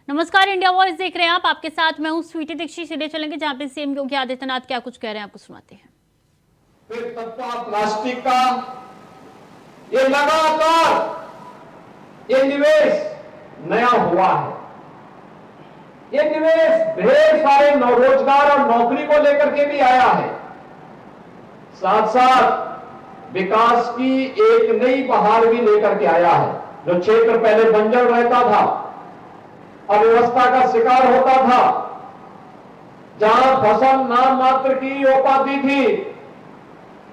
नमस्कार, India voice देख रहे हैं आप। आपके साथ मैं हूं स्वीटी दीक्षित। सीधे चलेंगे जहां पे सीएम योगी आदित्यनाथ क्या कुछ कह रहे हैं, आपको सुनाते हैं। फिर तत्वा प्लास्टिक का ये लगातार ये निवेश नया हुआ है। ये निवेश ढेर सारे रोजगार और नौकरी को लेकर के भी आया है, साथ साथ विकास की एक नई बहार भी लेकर के आया है। जो क्षेत्र पहले बंजर रहता था, अव्यवस्था का शिकार होता था, जहां फसल नाम मात्र की हो पाती थी,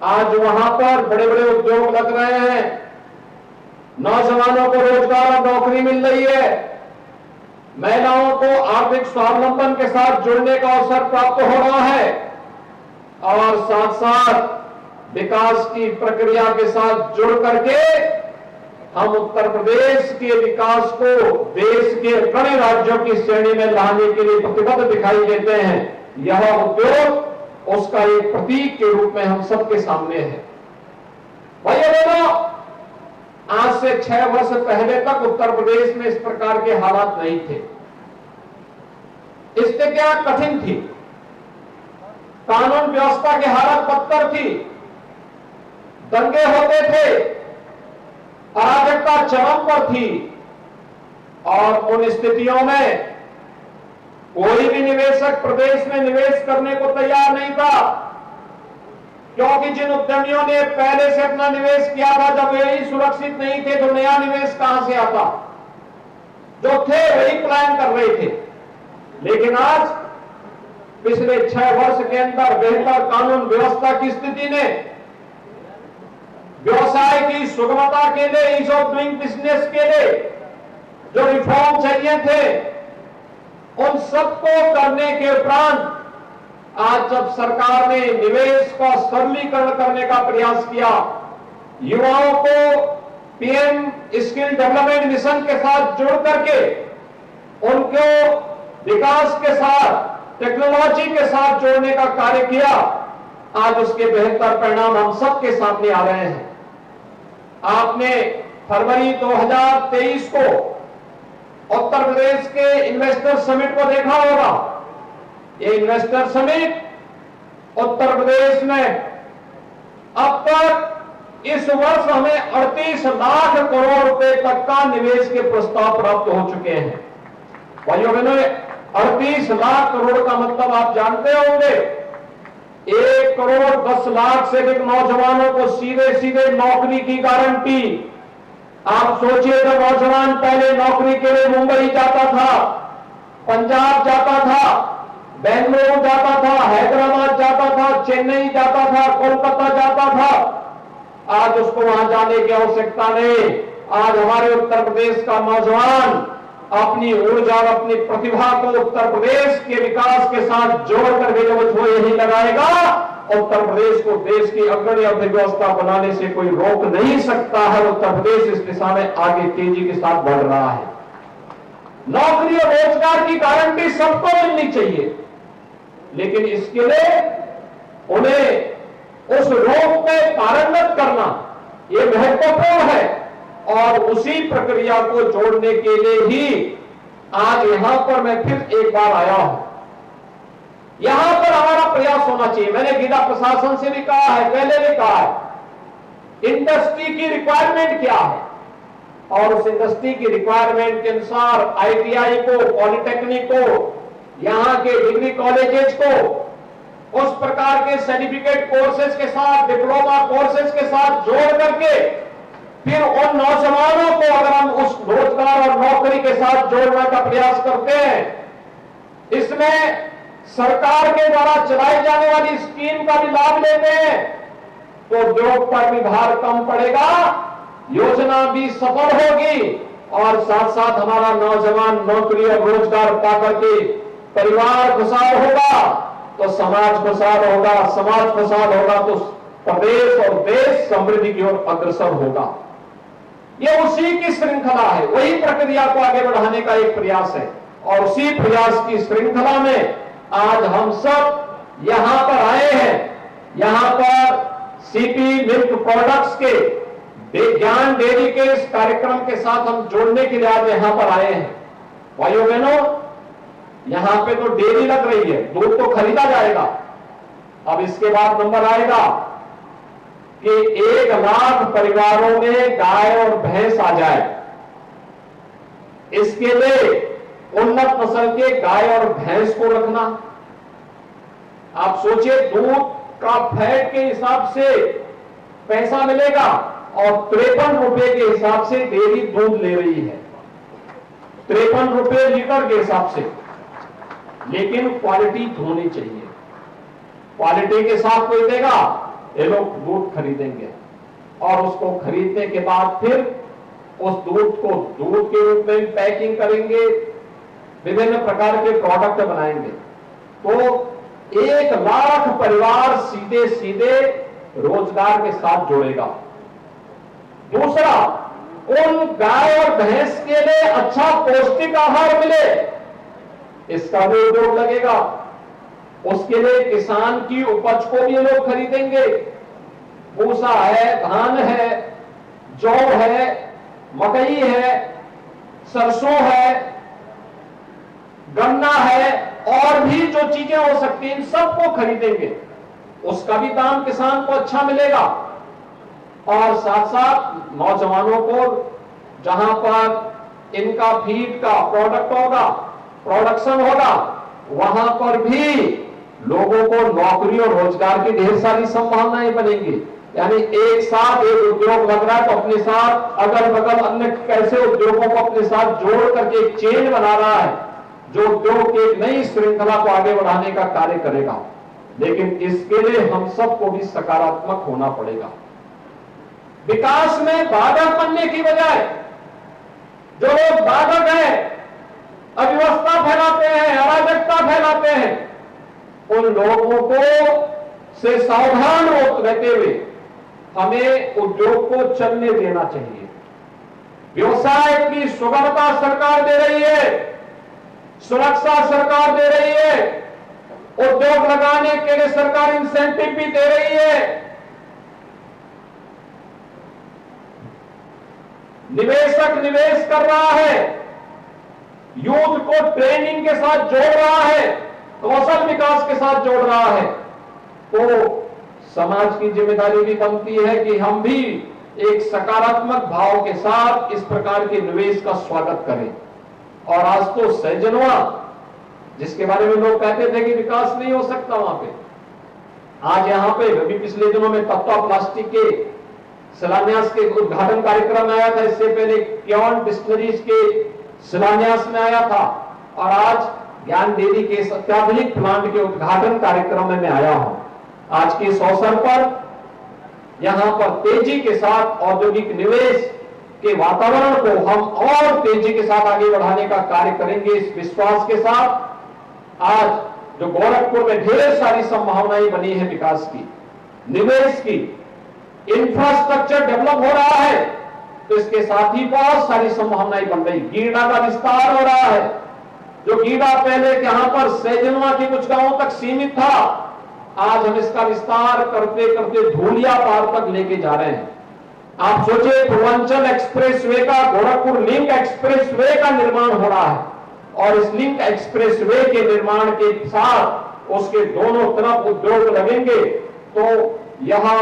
आज वहां पर बड़े बड़े उद्योग लग रहे हैं, नौजवानों को रोजगार और नौकरी मिल रही है, महिलाओं को आर्थिक स्वावलंबन के साथ जुड़ने का अवसर प्राप्त हो रहा है और साथ साथ विकास की प्रक्रिया के साथ जुड़ करके हम उत्तर प्रदेश के विकास को देश के अग्रणी राज्यों की श्रेणी में लाने के लिए प्रतिबद्ध दिखाई देते हैं। यह उद्योग उसका एक प्रतीक के रूप में हम सबके सामने है। भाइयों बहनों, आज से 6 वर्ष पहले तक उत्तर प्रदेश में इस प्रकार के हालात नहीं थे। स्थितियां कठिन थी, कानून व्यवस्था की हालत बदतर थी, दंगे होते थे, अराजकता चरम पर थी और उन स्थितियों में कोई भी निवेशक प्रदेश में निवेश करने को तैयार नहीं था, क्योंकि जिन उद्यमियों ने पहले से अपना निवेश किया था, जब यही सुरक्षित नहीं थे तो नया निवेश कहां से आता। जो थे वही प्लान कर रहे थे। लेकिन आज पिछले 6 वर्ष के अंदर बेहतर कानून व्यवस्था की स्थिति ने व्यवसाय की सुगमता के लिए, ईज ऑफ डूइंग बिजनेस के लिए जो रिफॉर्म चाहिए थे, उन सबको करने के उपरांत आज जब सरकार ने निवेश का सरलीकरण करने का प्रयास किया, युवाओं को पीएम स्किल डेवलपमेंट मिशन के साथ जोड़ करके उनको विकास के साथ, टेक्नोलॉजी के साथ जोड़ने का कार्य किया, आज उसके बेहतर परिणाम हम सबके सामने आ रहे हैं। आपने फरवरी 2023 को उत्तर प्रदेश के इन्वेस्टर समिट को देखा होगा। ये इन्वेस्टर समिट उत्तर प्रदेश में अब तक इस वर्ष हमें 38 लाख करोड़ रुपए तक का निवेश के प्रस्ताव प्राप्त हो चुके हैं। भाइयों बहनों, 38 लाख करोड़ का मतलब आप जानते होंगे, 1 करोड़ 10 लाख से अधिक नौजवानों को सीधे सीधे नौकरी की गारंटी। आप सोचिए, जब नौजवान पहले नौकरी के लिए मुंबई जाता था, पंजाब जाता था, बेंगलुरु जाता था, हैदराबाद जाता था, चेन्नई जाता था, कोलकाता जाता था, आज उसको वहां जाने की आवश्यकता नहीं। आज हमारे उत्तर प्रदेश का नौजवान अपनी ऊर्जा और अपनी प्रतिभा को उत्तर प्रदेश के विकास के साथ जोड़कर के जब वो यही लगाएगा, उत्तर प्रदेश को देश की अग्रणी अर्थव्यवस्था बनाने से कोई रोक नहीं सकता है। उत्तर प्रदेश इस दिशा में आगे तेजी के साथ बढ़ रहा है। नौकरी और रोजगार की गारंटी सबको मिलनी चाहिए, लेकिन इसके लिए उन्हें उस रोक में पारंगत करना यह महत्वपूर्ण है और उसी प्रक्रिया को जोड़ने के लिए ही आज यहां पर मैं फिर एक बार आया हूं। यहां पर हमारा प्रयास होना चाहिए। मैंने जिला प्रशासन से भी कहा है, पहले भी कहा है, इंडस्ट्री की रिक्वायरमेंट क्या है और उस इंडस्ट्री की रिक्वायरमेंट के अनुसार आईटीआई को, पॉलिटेक्निक को, यहां के डिग्री कॉलेजेस को उस प्रकार के सर्टिफिकेट कोर्सेज के साथ, डिप्लोमा कोर्सेज के साथ जोड़ करके फिर उन नौजवानों को अगर हम उस रोजगार और नौकरी के साथ जोड़ने का प्रयास करते हैं, इसमें सरकार के द्वारा चलाई जाने वाली स्कीम का भी लाभ लेते हैं, तो उद्योग पर भी भार कम पड़ेगा, योजना भी सफल होगी और साथ साथ हमारा नौजवान नौकरी और रोजगार पाकर के परिवार खुशहाल होगा तो समाज खुशहाल होगा, समाज खुशहाल होगा तो प्रदेश और देश समृद्धि की ओर अग्रसर होगा। यह उसी की श्रृंखला है, वही प्रक्रिया को आगे बढ़ाने का एक प्रयास है और उसी प्रयास की श्रृंखला में आज हम सब यहां पर आए हैं। यहां पर सीपी मिल्क प्रोडक्ट्स के ज्ञान डेयरी के इस कार्यक्रम के साथ हम जोड़ने के लिए आज यहां पर आए हैं। भाइयों बहनों, यहां पे तो डेयरी लग रही है, दूध तो खरीदा जाएगा। अब इसके बाद नंबर आएगा कि 1 लाख परिवारों में गाय और भैंस आ जाए। इसके लिए उन्नत नस्ल के गाय और भैंस को रखना। आप सोचिए, दूध का फैट के हिसाब से पैसा मिलेगा और 53 रुपए के हिसाब से डेयरी दूध ले रही है, 53 रुपए लीटर के हिसाब से। लेकिन क्वालिटी होनी चाहिए, क्वालिटी के साथ कोई देगा, ये लोग दूध खरीदेंगे और उसको खरीदने के बाद फिर उस दूध को दूध के रूप में पैकिंग करेंगे, विभिन्न प्रकार के प्रोडक्ट बनाएंगे। तो 1 लाख परिवार सीधे सीधे रोजगार के साथ जुड़ेगा। दूसरा, उन गाय और भैंस के लिए अच्छा पौष्टिक आहार मिले, इसका भी उद्योग लगेगा। उसके लिए किसान की उपज को भी लोग खरीदेंगे। भूसा है, धान है, जौ है, मकई है, सरसों है, गन्ना है और भी जो चीजें हो सकती हैं, इन सबको खरीदेंगे। उसका भी दाम किसान को अच्छा मिलेगा और साथ साथ नौजवानों को जहां पर इनका फीड का प्रोडक्ट होगा, प्रोडक्शन होगा, वहां पर भी लोगों को नौकरी और रोजगार की ढेर सारी संभावनाएं बनेंगी। यानी एक साथ एक उद्योग लग रहा है तो अपने साथ अगल बगल अन्य कैसे उद्योगों को अपने साथ जोड़ करके एक चेन बना रहा है, जो उद्योग की एक नई श्रृंखला को आगे बढ़ाने का कार्य करेगा। लेकिन इसके लिए हम सबको भी सकारात्मक होना पड़ेगा। विकास में बाधक बनने की बजाय जो लोग बाधक हैं, अव्यवस्था फैलाते हैं, अराजकता फैलाते हैं, उन लोगों को से सावधान रहते हुए हमें उद्योग को चलने देना चाहिए। व्यवसाय की सुगमता सरकार दे रही है, सुरक्षा सरकार दे रही है, उद्योग लगाने के लिए सरकार इंसेंटिव भी दे रही है। निवेशक निवेश कर रहा है, यूथ को ट्रेनिंग के साथ जोड़ रहा है, कौशल विकास के साथ जोड़ रहा है। तो समाज की जिम्मेदारी भी बनती है कि हम भी एक सकारात्मक भाव के साथ इस प्रकार के निवेश का स्वागत करें। और आज तो सैजनवा, जिसके बारे में लोग कहते थे कि विकास नहीं हो सकता वहां पे, आज यहां पे अभी पिछले दिनों में तत्वा प्लास्टिक के शिलान्यास के उद्घाटन कार्यक्रम में आया था। इससे पहले क्योन डिस्टिलरीज के शिलान्यास में आया था और आज ज्ञान डेयरी के अत्याधुनिक प्लांट के उद्घाटन कार्यक्रम में मैं आया हूं। आज के इस अवसर पर यहां पर तेजी के साथ औद्योगिक निवेश के वातावरण को हम और तेजी के साथ आगे बढ़ाने का कार्य करेंगे। इस विश्वास के साथ आज जो गोरखपुर में ढेर सारी संभावनाएं बनी है विकास की, निवेश की, इंफ्रास्ट्रक्चर डेवलप हो रहा है, तो इसके साथ ही बहुत सारी संभावनाएं बन रही। गीडा का विस्तार हो रहा है। जो गीडा पहले यहां पर सैजनवा के कुछ गांवों तक सीमित था, आज हम इसका विस्तार करते करते धूलिया पार तक लेके जा रहे हैं। आप सोचिए, पूर्वांचल एक्सप्रेसवे का, गोरखपुर लिंक एक्सप्रेसवे का निर्माण हो रहा है और इस लिंक एक्सप्रेसवे के निर्माण के साथ उसके दोनों तरफ उद्योग लगेंगे तो यहां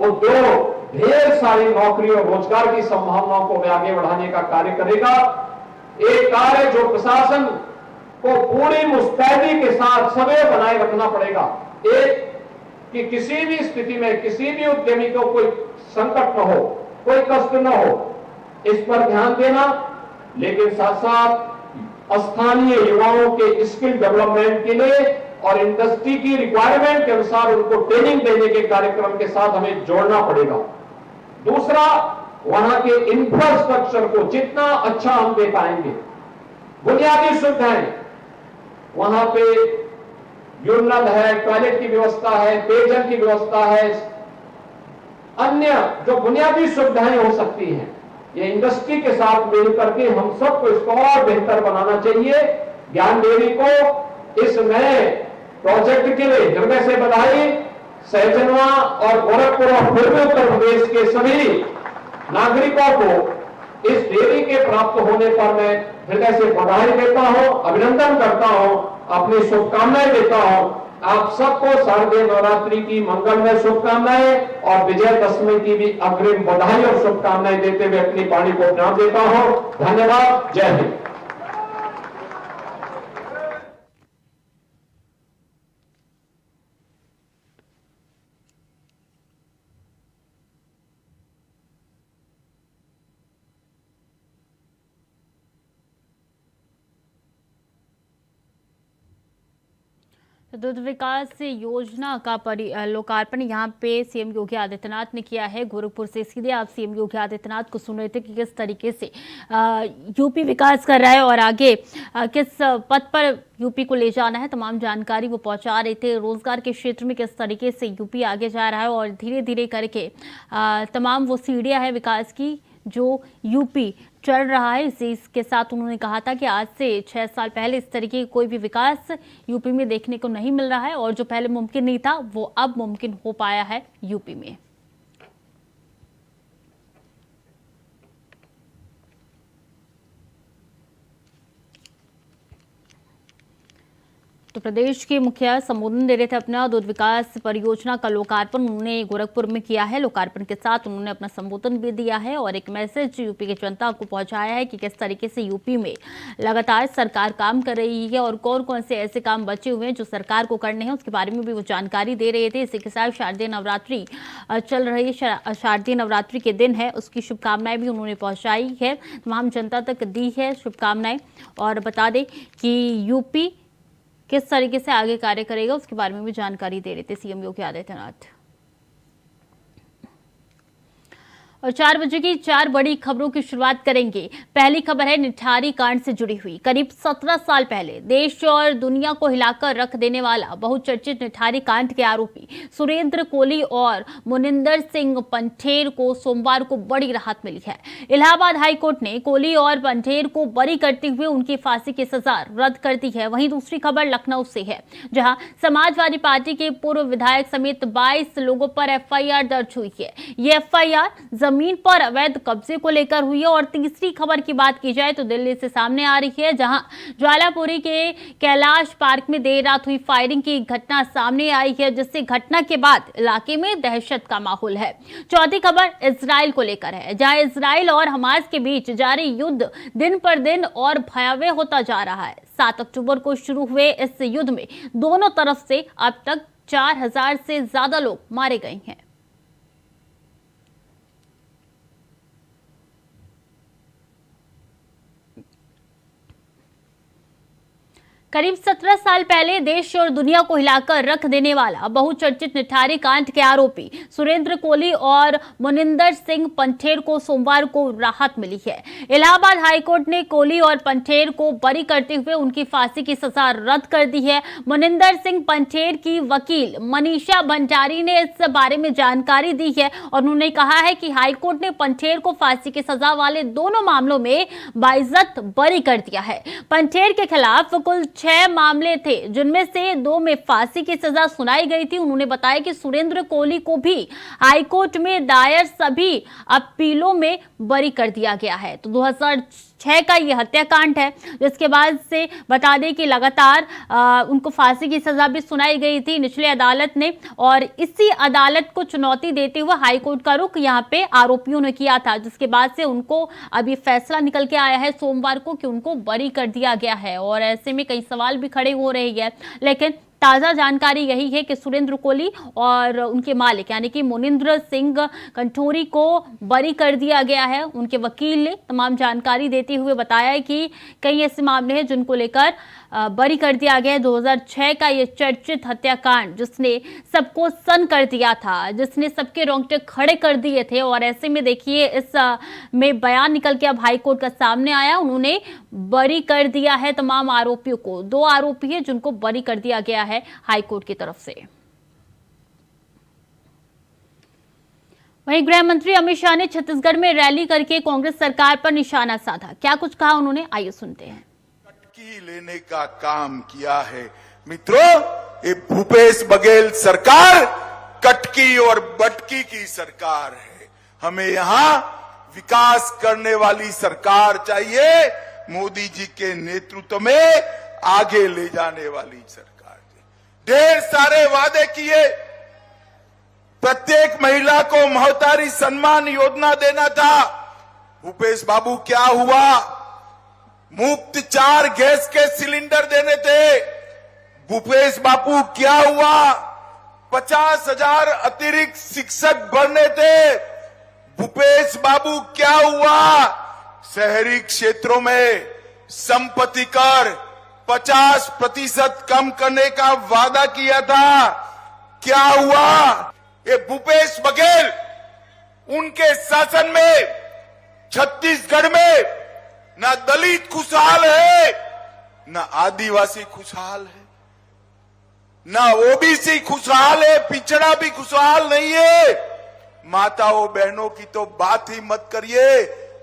उद्योग ढेर सारी नौकरी और रोजगार की संभावनाओं को आगे बढ़ाने का कार्य करेगा। एक कार्य जो प्रशासन को पूरी मुस्तैदी के साथ समय बनाए रखना पड़ेगा। एक कि किसी भी स्थिति में किसी भी उद्यमी को कोई संकट न हो, कोई कष्ट न हो, इस पर ध्यान देना। लेकिन साथ साथ स्थानीय युवाओं के स्किल डेवलपमेंट के लिए और इंडस्ट्री की रिक्वायरमेंट के अनुसार उनको ट्रेनिंग देने के कार्यक्रम के साथ हमें जोड़ना पड़ेगा। दूसरा, वहां के इंफ्रास्ट्रक्चर को जितना अच्छा हम दे पाएंगे, बुनियादी सुविधाएं, वहां पे यूरिनल है, टॉयलेट की व्यवस्था है, पेयजल की व्यवस्था है, अन्य जो बुनियादी सुविधाएं हो सकती हैं, ये इंडस्ट्री के साथ मिलकर के हम सबको इसको और बेहतर बनाना चाहिए। ज्ञान डेयरी को इस नए प्रोजेक्ट के लिए हृदय से बधाई। सैजनवा और गोरखपुर और पूर्वी उत्तर प्रदेश के सभी नागरिकों को इस डेयरी के प्राप्त होने पर मैं हृदय से बधाई देता हूं, अभिनंदन करता हूं, अपनी शुभकामनाएं देता हूं। आप सबको शारदीय नवरात्रि की मंगलमय शुभकामनाएं और विजयदशमी की भी अग्रिम बधाई और शुभकामनाएं देते हुए अपनी वाणी को विराम देता हूं। धन्यवाद। जय हिंद। दुग्ध विकास योजना का लोकार्पण यहाँ पे सीएम योगी आदित्यनाथ ने किया है। गोरखपुर से सीधे आप सीएम योगी आदित्यनाथ को सुन रहे थे कि किस तरीके से यूपी विकास कर रहा है और आगे किस पथ पर यूपी को ले जाना है, तमाम जानकारी वो पहुंचा रहे थे। रोजगार के क्षेत्र में किस तरीके से यूपी आगे जा रहा है और धीरे धीरे करके तमाम वो सीढ़ियां हैं विकास की जो यूपी चल रहा है। इसके साथ उन्होंने कहा था कि आज से 6 साल पहले इस तरीके का कोई भी विकास यूपी में देखने को नहीं मिल रहा है और जो पहले मुमकिन नहीं था वो अब मुमकिन हो पाया है यूपी में। तो प्रदेश के मुखिया संबोधन दे रहे थे अपना। दूध विकास परियोजना का लोकार्पण उन्होंने गोरखपुर में किया है। लोकार्पण के साथ उन्होंने अपना संबोधन भी दिया है और एक मैसेज यूपी की जनता को पहुंचाया है कि किस तरीके से यूपी में लगातार सरकार काम कर रही है और कौन कौन से ऐसे काम बचे हुए हैं जो सरकार को करने हैं, उसके बारे में भी वो जानकारी दे रहे थे। इसी के साथ शारदीय नवरात्रि चल रही है, शारदीय नवरात्रि के दिन है, उसकी शुभकामनाएं भी उन्होंने पहुंचाई है, तमाम जनता तक दी है शुभकामनाएं। और बता दें कि यूपी किस तरीके से आगे कार्य करेगा उसके बारे में भी जानकारी दे रहे थे सीएम योगी आदित्यनाथ। और 4 बजे की 4 बड़ी खबरों की शुरुआत करेंगे। पहली खबर है निठारी कांड से जुड़ी हुई। करीब 17 साल पहले देश और दुनिया को हिलाकर रख देने वाला बहुचर्चित निठारी कांड के आरोपी सुरेंद्र कोली और मुनिंदर सिंह पंठेर को सोमवार को बड़ी राहत मिली है। इलाहाबाद हाईकोर्ट ने कोली और पंठेर को बरी करते हुए उनकी फांसी की सजा रद्द कर दी है। वहीं दूसरी खबर लखनऊ से है, जहां समाजवादी पार्टी के पूर्व विधायक समेत 22 लोगों पर FIR दर्ज हुई है। ये FIR जमीन पर अवैध कब्जे को लेकर हुई है। और तीसरी खबर की बात की जाए तो दिल्ली से सामने आ रही है, जहां ज्वालापुरी के कैलाश पार्क में देर रात हुई फायरिंग की घटना सामने आई है, जिससे घटना के बाद इलाके में दहशत का माहौल है। चौथी खबर इजराइल को लेकर है, जहां इजराइल और हमास के बीच जारी युद्ध दिन पर दिन और भयावह होता जा रहा है। 7 अक्टूबर को शुरू हुए इस युद्ध में दोनों तरफ से अब तक 4000 से ज्यादा लोग मारे गए हैं। करीब 17 साल पहले देश और दुनिया को हिलाकर रख देने वाला बहुचर्चित निठारी कांड के आरोपी सुरेंद्र कोली और मुनिंदर सिंह पंठेर को सोमवार को राहत मिली है। इलाहाबाद हाईकोर्ट ने कोली और पंठेर को बरी करते हुए उनकी फांसी की सजा रद्द कर दी है। मुनिंदर सिंह पंठेर की वकील मनीषा भंडारी ने इस बारे में जानकारी दी है और उन्होंने कहा है कि हाईकोर्ट ने पंठेर को फांसी की सजा वाले दोनों मामलों में बाइज्जत बरी कर दिया है। पंठेर के खिलाफ कुल 6 मामले थे, जिनमें से 2 में फांसी की सजा सुनाई गई थी। उन्होंने बताया कि सुरेंद्र कोली को भी हाईकोर्ट में दायर सभी अपीलों में बरी कर दिया गया है। तो 2006 का यह हत्याकांड है, जिसके बाद से बता दें कि लगातार उनको फांसी की सजा भी सुनाई गई थी निचली अदालत ने, और इसी अदालत को चुनौती देते हुए हाईकोर्ट का रुख यहां पे आरोपियों ने किया था, जिसके बाद से उनको अब ये फैसला निकल के आया है सोमवार को कि उनको बरी कर दिया गया है। और ऐसे में कई सवाल भी खड़े हो रहे हैं, लेकिन ताजा जानकारी यही है कि सुरेंद्र कोली और उनके मालिक यानी कि मुनिंदर सिंह कंठोरी को बरी कर दिया गया है। उनके वकील ने तमाम जानकारी देते हुए बताया है कि कई ऐसे मामले हैं जिनको लेकर बरी कर दिया गया है। 2006 का ये चर्चित हत्याकांड जिसने सबको सन कर दिया था, जिसने सबके रोंगटे खड़े कर दिए थे, और ऐसे में देखिए इस में बयान निकल के अब हाईकोर्ट का सामने आया। उन्होंने बरी कर दिया है तमाम आरोपियों को। 2 आरोपी है जिनको बरी कर दिया गया है हाईकोर्ट की तरफ से। वहीं गृह मंत्री अमित शाह ने छत्तीसगढ़ में रैली करके कांग्रेस सरकार पर निशाना साधा। क्या कुछ कहा उन्होंने, आइए सुनते हैं। कटकी लेने का काम किया है मित्रों, ये भूपेश बघेल सरकार कटकी और बटकी की सरकार है। हमें यहां विकास करने वाली सरकार चाहिए, मोदी जी के नेतृत्व में आगे ले जाने वाली सरकार थी। ढेर सारे वादे किए, प्रत्येक महिला को महतारी सम्मान योजना देना था। भूपेश बाबू क्या हुआ? मुफ्त 4 गैस के सिलेंडर देने थे। भूपेश बाबू क्या हुआ? 50,000 अतिरिक्त शिक्षक बढ़ने थे। भूपेश बाबू क्या हुआ? शहरी क्षेत्रों में संपत्ति कर 50% कम करने का वादा किया था। क्या हुआ? ये भूपेश बघेल, उनके शासन में छत्तीसगढ़ में ना दलित खुशहाल है, ना आदिवासी खुशहाल है, ना ओबीसी खुशहाल है, पिछड़ा भी खुशहाल नहीं है। माताओं बहनों की तो बात ही मत करिए,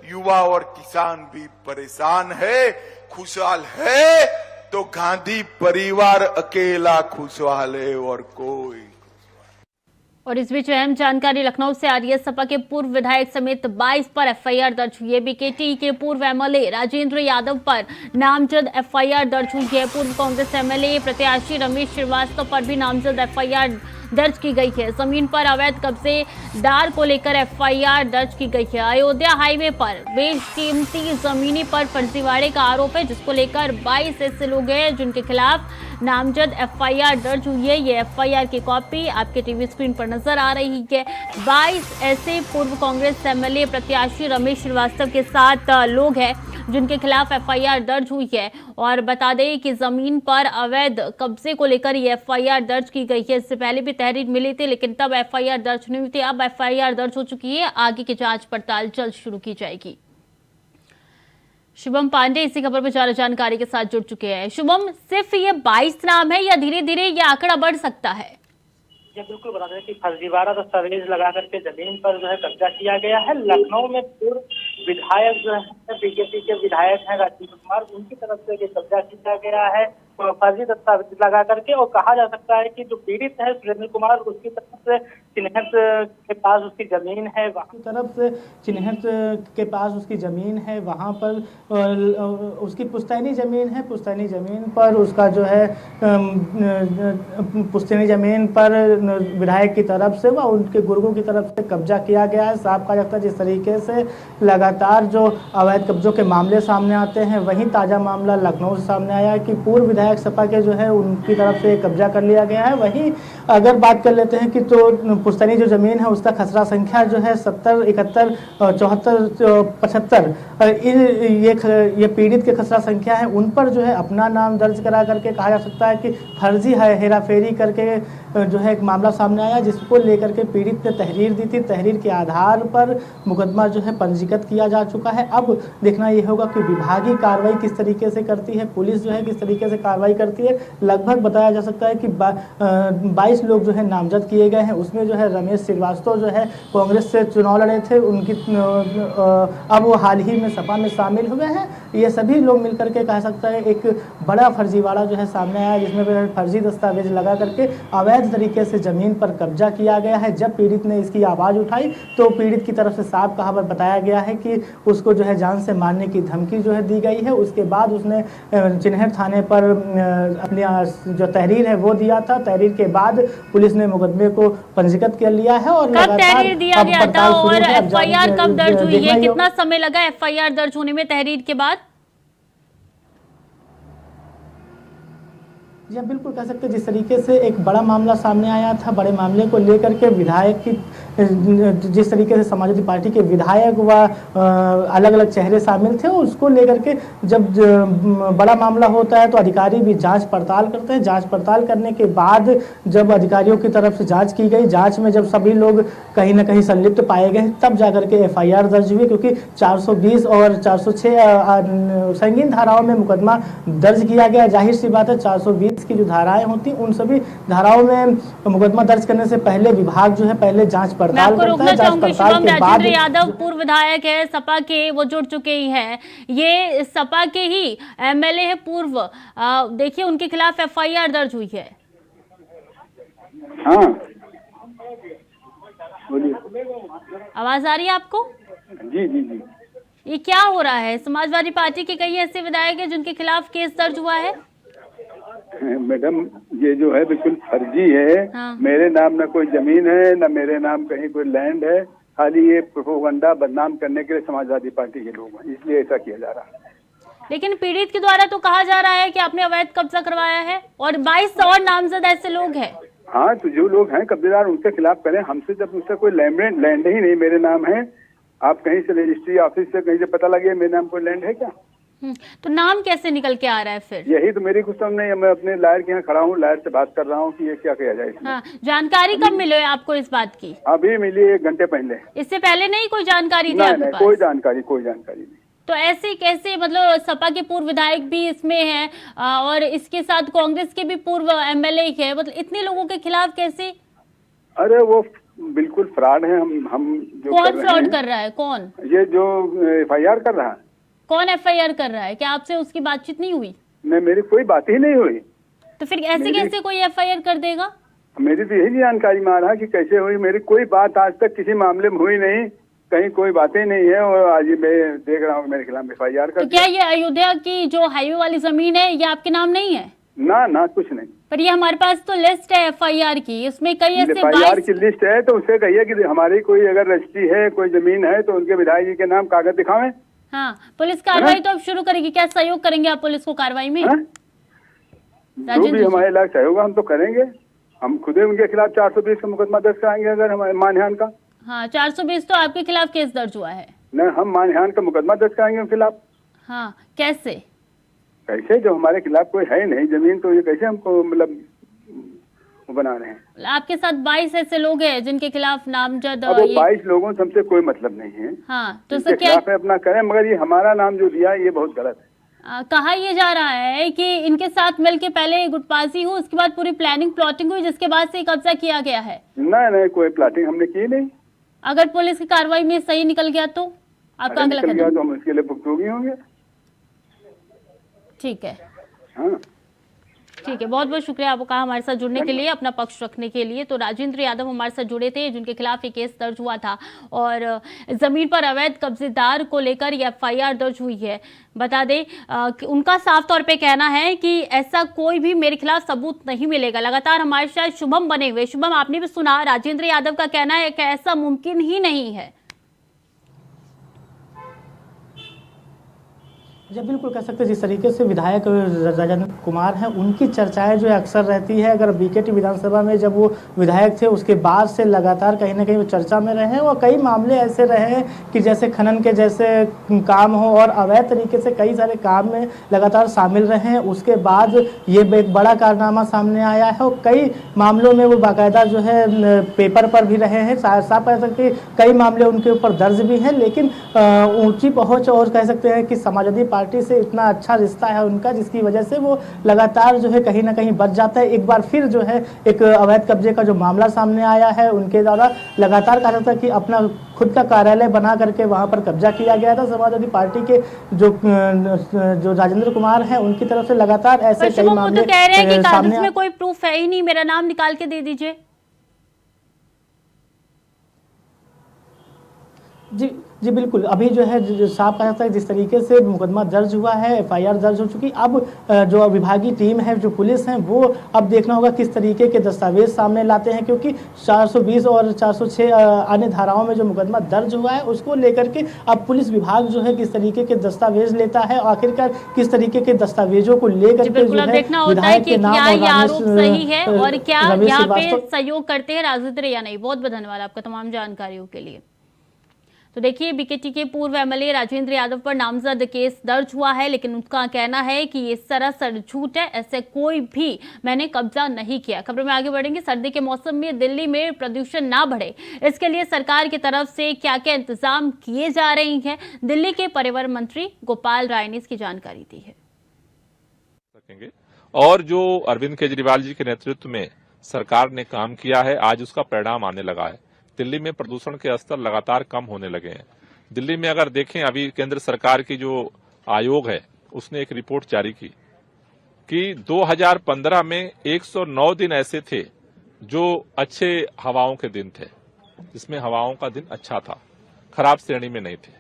युवा और किसान भी परेशान है। खुशहाल है तो गांधी परिवार अकेला खुशहाल है और कोई। और इस बीच अहम जानकारी लखनऊ से आ रही है। सपा के पूर्व विधायक समेत 22 पर एफआईआर दर्ज हुई है। बीकेटी के पूर्व एमएलए राजेंद्र यादव पर नामजद एफआईआर दर्ज हुई है। पूर्व कांग्रेस एमएलए प्रत्याशी रमेश श्रीवास्तव पर भी नामजद एफआईआर दर्ज की गई है। जमीन पर अवैध कब्जेदार को लेकर एफआईआर दर्ज की गई है। अयोध्या हाईवे पर बेशकीमती जमीनी पर फर्जीवाड़े का आरोप है, जिसको लेकर 22 ऐसे लोग हैं जिनके खिलाफ नामजद एफआईआर दर्ज हुई है। ये एफआईआर की कॉपी आपके टीवी स्क्रीन पर नजर आ रही है। 22 ऐसे पूर्व कांग्रेस एमएलए प्रत्याशी रमेश श्रीवास्तव के साथ लोग हैं जिनके खिलाफ एफआईआर दर्ज हुई है। और बता दें कि जमीन पर अवैध कब्जे को लेकर ये एफआईआर दर्ज की गई है। इससे पहले भी तहरीर मिली थी, लेकिन तब एफआईआर दर्ज नहीं हुई थी। अब एफआईआर दर्ज हो चुकी है। आगे की जांच पड़ताल जल्द शुरू की जाएगी। शुभम पांडे इसी खबर पर ज्यादा जानकारी के साथ जुड़ चुके हैं। शुभम, सिर्फ ये 22 नाम है या धीरे धीरे ये आंकड़ा बढ़ सकता है? ये बिल्कुल बता दें कि फर्जीवाड़ा दस्तावेज लगा करके जमीन पर जो है कब्जा किया गया है। लखनऊ में पूर्व विधायक जो है बीजेपी के विधायक हैं राजीव कुमार, उनकी तरफ से ये कब्जा किया गया है फर्जी दस्तावेज लगा करके। और कहा जा सकता है कि जो पीड़ित है सुरेंद्र कुमार, उसकी तरफ से चिन्हित के पास उसकी जमीन है, वहाँ तरफ से चिन्हित के पास उसकी जमीन है, वहाँ पर उसकी पुश्तैनी जमीन है। पुश्तैनी जमीन पर उसका जो है पुश्तैनी जमीन पर विधायक की तरफ से व उनके गुर्गों की तरफ से कब्जा किया गया है। साफ कहा जाता है जिस तरीके से लगातार जो अवैध कब्जों के मामले सामने आते हैं, वहीं ताज़ा मामला लखनऊ से सामने आया है कि पूर्व विधायक सपा के जो है उनकी तरफ से कब्जा कर लिया गया है। वहीं अगर बात कर लेते हैं कि तो पुश्तैनी जो जमीन है उसका खसरा संख्या जो है 70, 71, 74, 75 ये पीड़ित के खसरा संख्या है। उन पर जो है अपना नाम दर्ज करा करके कहा जा सकता है कि फर्जी हेराफेरी करके जो है एक मामला सामने आया, जिसको लेकर के पीड़ित ने तहरीर दी थी। तहरीर के आधार पर मुकदमा जो है पंजीकृत किया जा चुका है। अब देखना यह होगा कि विभागीय कार्रवाई किस तरीके से करती है, पुलिस जो है किस तरीके से कार्रवाई करती है। लगभग बताया जा सकता है कि 22 लोग जो है नामजद किए गए हैं। उसमें जो है रमेश श्रीवास्तव जो है कांग्रेस से चुनाव लड़े थे, उनकी अब वो हाल ही में सपा में शामिल हुए हैं। ये सभी लोग मिलकर के कह सकता है एक बड़ा फर्जीवाड़ा जो है सामने आया, जिसमें फर्जी दस्तावेज लगा करके अवैध तरीके से जमीन पर कब्जा किया गया है। जब पीड़ित ने इसकी आवाज़ उठाई तो पीड़ित की तरफ से साफ कहा बताया गया है कि उसको जो है जान से मारने की धमकी जो है दी गई है। उसके बाद उसने चिन्हित थाने पर अपनी जो तहरीर है वो दिया था। तहरीर के बाद पुलिस ने मुकदमे को पंजीकृत कर लिया है। और कब तहरीर दिया गया था और एफआईआर कब दर्ज हुई है? कितना समय लगा एफआईआर दर्ज होने में तहरीर के बाद? जी बिल्कुल कह सकते हैं जिस तरीके से एक बड़ा मामला सामने आया था, बड़े मामले को लेकर के विधायक की जिस तरीके से समाजवादी पार्टी के विधायक व अलग अलग चेहरे शामिल थे, उसको लेकर के जब बड़ा मामला होता है तो अधिकारी भी जांच पड़ताल करते हैं। जांच पड़ताल करने के बाद जब अधिकारियों की तरफ से जांच की गई, जांच में जब सभी लोग कहीं ना कहीं संलिप्त पाए गए, तब जाकर के एफआईआर दर्ज हुई। क्योंकि 420 और 406 संगीन धाराओं में मुकदमा दर्ज किया गया। जाहिर सी बात है 420 की जो धाराएं होती उन सभी धाराओं में मुकदमा दर्ज करने से पहले विभाग जो है पहले जांच पड़ताल करता है। जांच पड़ताल के बाद राजेंद्र यादव पूर्व विधायक है सपा के, वो जुड़ चुके ही हैं। ये सपा के ही एमएलए है पूर्व, देखिए उनके खिलाफ एफआईआर दर्ज हुई है। हाँ बोलिए, आवाज आ रही है आपको? जी जी जी। ये क्या हो रहा है? समाजवादी पार्टी के कई ऐसे विधायक हैं जिनके खिलाफ केस दर्ज हुआ है। मैडम, ये जो है बिल्कुल फर्जी है। हाँ। मेरे नाम न कोई जमीन है, न मेरे नाम कहीं कोई लैंड है। खाली ये प्रोपोगंडा बदनाम करने के लिए समाजवादी पार्टी के लोग हैं, इसलिए ऐसा किया जा रहा है। लेकिन पीड़ित के द्वारा तो कहा जा रहा है कि आपने अवैध कब्जा करवाया है और 22 और नामजद ऐसे लोग हैं। हाँ, तो जो लोग हैं कब्जेदार उनके खिलाफ करें। हमसे जब उससे कोई लैंड ही नहीं मेरे नाम है। आप कहीं से रजिस्ट्री ऑफिस से कहीं से पता लगे मेरे नाम कोई लैंड है क्या? तो नाम कैसे निकल के आ रहा है फिर? यही तो मेरी कुछ समझ नहीं है। मैं अपने लायर के यहाँ खड़ा हूँ, लायर से बात कर रहा हूँ कि ये क्या किया जाए इसमें। हाँ, जानकारी कब मिली है आपको इस बात की? अभी मिली 1 घंटे पहले। इससे पहले नहीं कोई जानकारी थी नहीं, आपके पास? कोई जानकारी नहीं। तो ऐसे कैसे, मतलब सपा के पूर्व विधायक भी इसमें हैं और इसके साथ कांग्रेस के भी पूर्व एमएलए है, मतलब इतने लोगों के खिलाफ कैसे? अरे वो बिल्कुल फ्रॉड है। हम जो कौन फ्रॉड कर रहा है? कौन? ये जो FIR कर रहा है। कौन FIR कर रहा है? क्या आपसे उसकी बातचीत नहीं हुई? नहीं, मेरी कोई बात ही नहीं हुई। तो फिर ऐसे कैसे कोई FIR कर देगा? मेरी तो यही जानकारी में आ रहा कि कैसे हुई। मेरी कोई बात आज तक किसी मामले में हुई नहीं, कहीं कोई बातें नहीं है। और आज मैं देख रहा हूँ मेरे खिलाफ FIR कर। तो क्या ये अयोध्या की जो हाईवे वाली जमीन है ये आपके नाम नहीं है? ना, कुछ नहीं। पर ये हमारे पास तो लिस्ट है FIR की, इसमें कई ऐसे FIR की लिस्ट है। तो उससे कहिए कि हमारी कोई अगर रजिस्ट्री है, कोई जमीन है, तो उनके विधायक जी के नाम कागज दिखावें। हाँ, पुलिस कार्रवाई तो अब शुरू करेगी। क्या सहयोग करेंगे आप पुलिस को कार्रवाई में? जो भी हमारे लायक सहयोग हम तो करेंगे। हम खुद ही उनके खिलाफ 420 का मुकदमा दर्ज कराएंगे अगर हमारे मानहानि का। हाँ, 420 तो आपके खिलाफ केस दर्ज हुआ है। न, हम मानहानि का मुकदमा दर्ज कराएंगे उनके खिलाफ। हाँ, कैसे? जो हमारे खिलाफ कोई है नहीं जमीन, तो ये कैसे हमको मतलब बना रहे हैं? आपके साथ 22 ऐसे लोग हैं जिनके खिलाफ नामजद। अब 22 लोगों से हमसे कोई मतलब नहीं है। हाँ, तो इसके खिलाफ अपना करें, मगर ये हमारा नाम जो दिया ये बहुत गलत है। कहा यह जा रहा है कि इनके साथ मिलके पहले गुटबाजी हुई, उसके बाद पूरी प्लाटिंग हुई, जिसके बाद से कब्जा किया गया है। नहीं, कोई प्लाटिंग हमने की नहीं। अगर पुलिस की कार्रवाई में सही निकल गया तो आपका अगला कदम? तो हम इसके लिए भुगतोगी होंगे। ठीक है। हाँ, ठीक है, बहुत बहुत शुक्रिया आपका हमारे साथ जुड़ने के लिए, अपना पक्ष रखने के लिए। तो राजेंद्र यादव हमारे साथ जुड़े थे जिनके खिलाफ ये केस दर्ज हुआ था और जमीन पर अवैध कब्जेदार को लेकर ये FIR दर्ज हुई है। बता दें कि उनका साफ तौर पे कहना है कि ऐसा कोई भी मेरे खिलाफ सबूत नहीं मिलेगा। लगातार हमारे साथ शुभम बने हुए। शुभम, आपने भी सुना राजेंद्र यादव का कहना है कि ऐसा मुमकिन ही नहीं है। जब बिल्कुल कह सकते हैं जिस तरीके से विधायक राजेंद्र कुमार हैं, उनकी चर्चाएं जो अक्सर रहती है। अगर बीकेटी विधानसभा में जब वो विधायक थे उसके बाद से लगातार कहीं ना कहीं वो चर्चा में रहे हैं और कई मामले ऐसे रहे हैं कि जैसे खनन के जैसे काम हो और अवैध तरीके से कई सारे काम में लगातार शामिल रहे हैं। उसके बाद ये एक बड़ा कारनामा सामने आया है और कई मामलों में वो बाकायदा जो है पेपर पर भी रहे हैं। साफ कह सकते हैं कई मामले उनके ऊपर दर्ज भी हैं, लेकिन ऊंची पहुँच और कह सकते हैं कि समाजवादी पार्टी से इतना अच्छा रिश्ता है उनका, जिसकी वजह से वो लगातार जो है कहीं ना कहीं बच जाता है। एक बार फिर जो है एक अवैध कब्जे का जो मामला सामने आया है, उनके द्वारा लगातार कहा जाता है कि अपना खुद का कार्यालय बना करके वहां पर कब्जा किया गया था। समाजवादी पार्टी के जो राजेंद्र कुमार हैं उनकी तरफ से लगातार ऐसे कई मामले तो कह रहे हैं कि कागज में कोई प्रूफ है ही नहीं, मेरा नाम निकाल के दे दीजिए। जी बिल्कुल, अभी जो है जो साफ कहा जाता है जिस तरीके से मुकदमा दर्ज हुआ है, FIR दर्ज हो चुकी। अब जो विभागीय टीम है, जो पुलिस है, वो अब देखना होगा किस तरीके के दस्तावेज सामने लाते हैं, क्योंकि 420 और 406 अन्य धाराओं में जो मुकदमा दर्ज हुआ है उसको लेकर के अब पुलिस विभाग जो है किस तरीके के दस्तावेज लेता है, आखिरकार किस तरीके के दस्तावेजों को लेकर के जो है विधायक के नाम और आरोप सही है और क्या यहाँ पे सहयोग करते हैं राजेंद्र या नहीं। बहुत बहुत धन्यवाद आपका तमाम जानकारियों के लिए। तो देखिए, बीकेटी के पूर्व एमएलए राजेंद्र यादव पर नामजद केस दर्ज हुआ है, लेकिन उनका कहना है कि ये सरासर झूठ है, ऐसे कोई भी मैंने कब्जा नहीं किया। खबर में आगे बढ़ेंगे। सर्दी के मौसम में दिल्ली में प्रदूषण ना बढ़े, इसके लिए सरकार की तरफ से क्या क्या इंतजाम किए जा रहे हैं, दिल्ली के पर्यावरण मंत्री गोपाल राय ने इसकी जानकारी दी है। और जो अरविंद केजरीवाल जी के नेतृत्व में सरकार ने काम किया है, आज उसका परिणाम आने लगा है। दिल्ली में प्रदूषण के स्तर लगातार कम होने लगे हैं। दिल्ली में अगर देखें, अभी केंद्र सरकार की जो आयोग है उसने एक रिपोर्ट जारी की कि 2015 में 109 दिन ऐसे थे जो अच्छे हवाओं के दिन थे, जिसमें हवाओं का दिन अच्छा था, खराब श्रेणी में नहीं थे।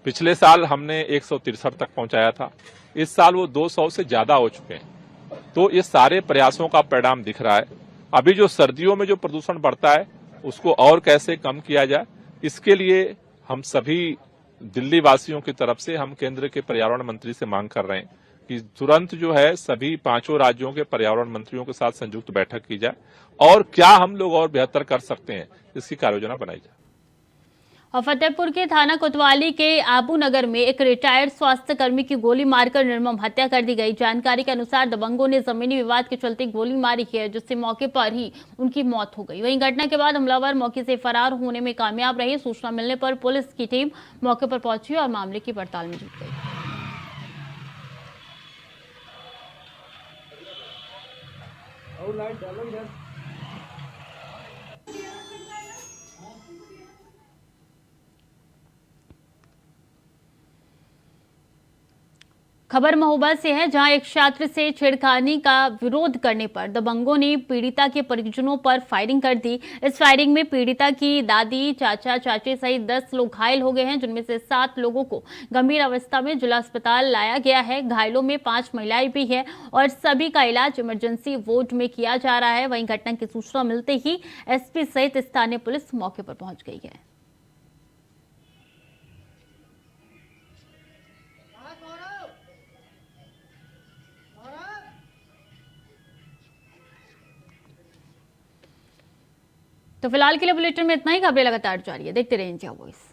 पिछले साल हमने 163 तक पहुंचाया था, इस साल वो 200 से ज्यादा हो चुके हैं। तो ये सारे प्रयासों का परिणाम दिख रहा है। अभी जो सर्दियों में जो प्रदूषण बढ़ता है उसको और कैसे कम किया जाए, इसके लिए हम सभी दिल्ली वासियों की तरफ से हम केंद्र के पर्यावरण मंत्री से मांग कर रहे हैं कि तुरंत जो है सभी 5 राज्यों के पर्यावरण मंत्रियों के साथ संयुक्त बैठक की जाए और क्या हम लोग और बेहतर कर सकते हैं इसकी कार्ययोजना बनाई जाए। और फतेहपुर के थाना कोतवाली के आबू नगर में एक रिटायर्ड स्वास्थ्य कर्मी की गोली मारकर निर्मम हत्या कर दी गई। जानकारी के अनुसार दबंगों ने जमीनी विवाद के चलते गोली मारी है, जिससे मौके पर ही उनकी मौत हो गई। वहीं घटना के बाद हमलावर मौके से फरार होने में कामयाब रहे। सूचना मिलने पर पुलिस की टीम मौके पर पहुंची और मामले की पड़ताल में जुट गई। खबर महोबा से है, जहां एक छात्र से छेड़खानी का विरोध करने पर दबंगों ने पीड़िता के परिजनों पर फायरिंग कर दी। इस फायरिंग में पीड़िता की दादी, चाचा, चाची सहित 10 लोग घायल हो गए हैं, जिनमें से 7 लोगों को गंभीर अवस्था में जिला अस्पताल लाया गया है। घायलों में 5 महिलाएं भी हैं और सभी का इलाज इमरजेंसी वार्ड में किया जा रहा है। वहीं घटना की सूचना मिलते ही एसपी सहित स्थानीय पुलिस मौके पर पहुंच गई है। तो फिलहाल के लिए बुलेटिन में इतना ही। खबरें लगातार जारी है, देखते रहिए इंडिया वॉइस।